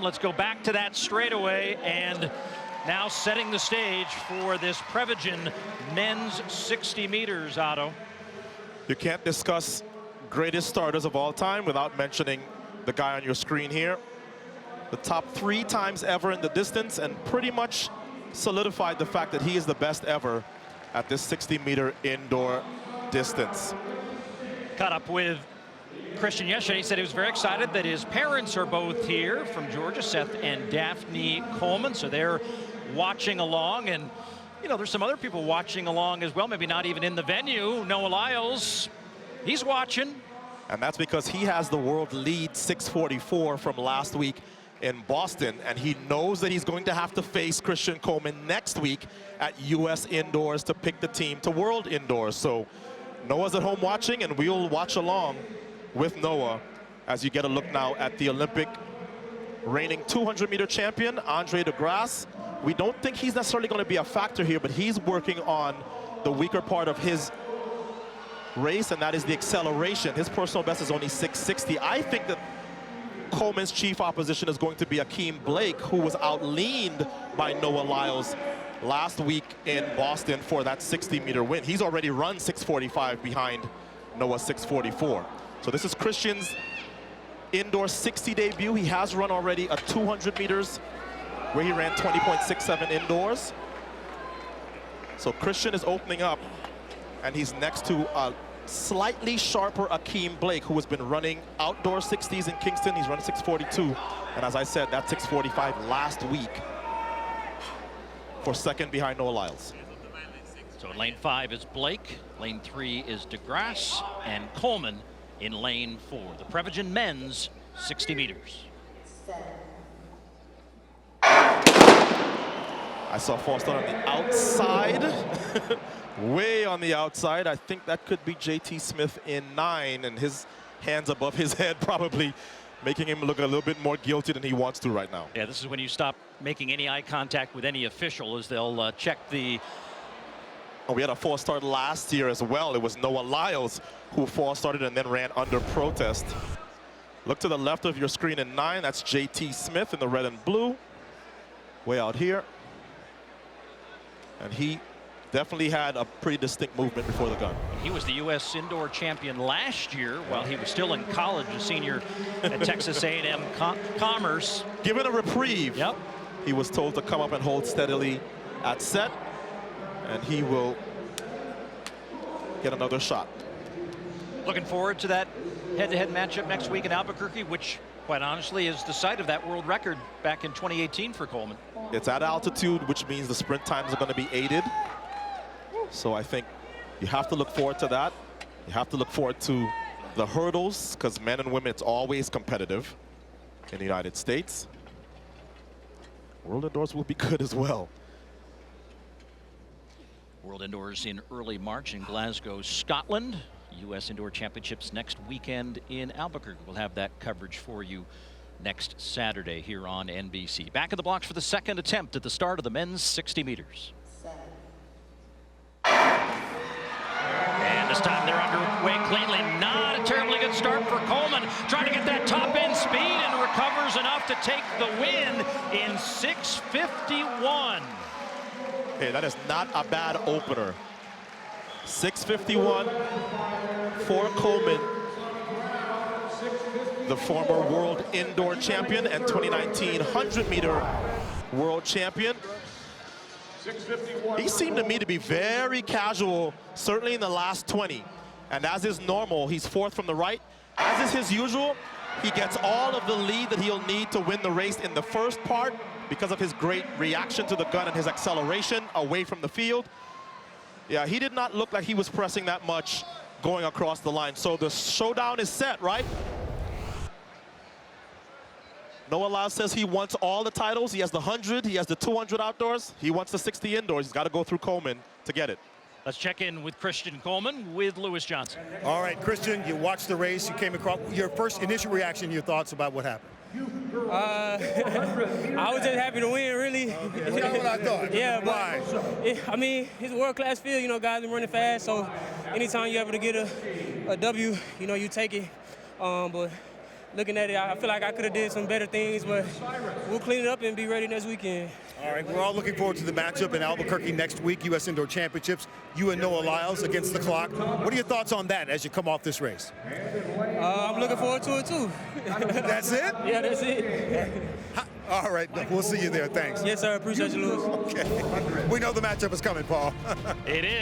Let's go back to that straightaway, and now setting the stage for this Prevagen men's 60 meters, Otto. You can't discuss greatest starters of all time without mentioning the guy on your screen here. The top 3 times ever in the distance, and pretty much solidified the fact that he is the best ever at this 60-meter indoor distance. Caught up with Christian yesterday. He said he was very excited that his parents are both here from Georgia, Seth and Daphne Coleman, so they're watching along. And you know, there's some other people watching along as well, maybe not even in the venue. Noah Lyles, he's watching. And that's because he has the world lead 6:44 from last week in Boston, and he knows that he's going to have to face Christian Coleman next week at US Indoors to pick the team to World Indoors. So Noah's at home watching, and we'll watch along with Noah as you get a look now at the Olympic reigning 200-meter champion, Andre DeGrasse. We don't think he's necessarily going to be a factor here, but he's working on the weaker part of his race, and that is the acceleration. His personal best is only 6:60. I think that Coleman's chief opposition is going to be Akeem Blake, who was outleaned by Noah Lyles last week in Boston for that 60-meter win. He's already run 6:45 behind Noah's 6:44. So this is Christian's indoor 60 debut. He has run already a 200 meters where he ran 20.67 indoors. So Christian is opening up, and he's next to a slightly sharper Akeem Blake, who has been running outdoor 60s in Kingston. He's running 6:42, and as I said, that 6:45 last week for second behind Noah Lyles. So in lane 5 is Blake, lane 3 is DeGrasse, and Coleman in lane 4. The Prevagen men's 60 meters. I saw Foster on the outside, way on the outside. I think that could be JT Smith in 9, and his hands above his head probably making him look a little bit more guilty than he wants to right now. Yeah, this is when you stop making any eye contact with any official, as they'll check the... And we had a false start last year as well. It was Noah Lyles who false started and then ran under protest. Look to the left of your screen in 9. That's JT Smith in the red and blue, way out here. And he definitely had a pretty distinct movement before the gun. He was the U.S. indoor champion last year while he was still in college, a senior at Texas A&M Commerce. Given a reprieve, yep. He was told to come up and hold steadily at set, and he will get another shot. Looking forward to that head-to-head matchup next week in Albuquerque, which, quite honestly, is the site of that world record back in 2018 for Coleman. It's at altitude, which means the sprint times are going to be aided. So I think you have to look forward to that. You have to look forward to the hurdles, because men and women, it's always competitive in the United States. World Indoors will be good as well. World Indoors in early March in Glasgow, Scotland. U.S. Indoor Championships next weekend in Albuquerque. We'll have that coverage for you next Saturday here on NBC. Back in the blocks for the second attempt at the start of the men's 60 meters. And this time they're underway cleanly. Not a terribly good start for Coleman. Trying to get that top end speed and recovers enough to take the win in 6:51. Hey, that is not a bad opener. 6:51 for Coleman, the former world indoor champion and 2019 100-meter world champion. He seemed to me to be very casual, certainly in the last 20. And as is normal, he's fourth from the right. As is his usual, he gets all of the lead that he'll need to win the race in the first part because of his great reaction to the gun and his acceleration away from the field. Yeah, he did not look like he was pressing that much going across the line. So the showdown is set, right? Noah Lyles says he wants all the titles. He has the 100, he has the 200 outdoors. He wants the 60 indoors. He's got to go through Coleman to get it. Let's check in with Christian Coleman with Lewis Johnson. All right, Christian, you watched the race. You came across your first initial reaction, your thoughts about what happened. I was just happy to win, really. That's not what I thought. Yeah, but why? I mean, it's a world-class field. You know, guys been running fast, so anytime you're able to get a W, you know, you take it. But looking at it, I feel like I could have did some better things, but we'll clean it up and be ready next weekend. All right, we're all looking forward to the matchup in Albuquerque next week, U.S. Indoor Championships. You and Noah Lyles against the clock. What are your thoughts on that as you come off this race? I'm looking forward to it, too. That's it? Yeah, that's it. All right, we'll see you there. Thanks. Yes, sir. Appreciate you, Lewis. Okay. We know the matchup is coming, Paul. It is.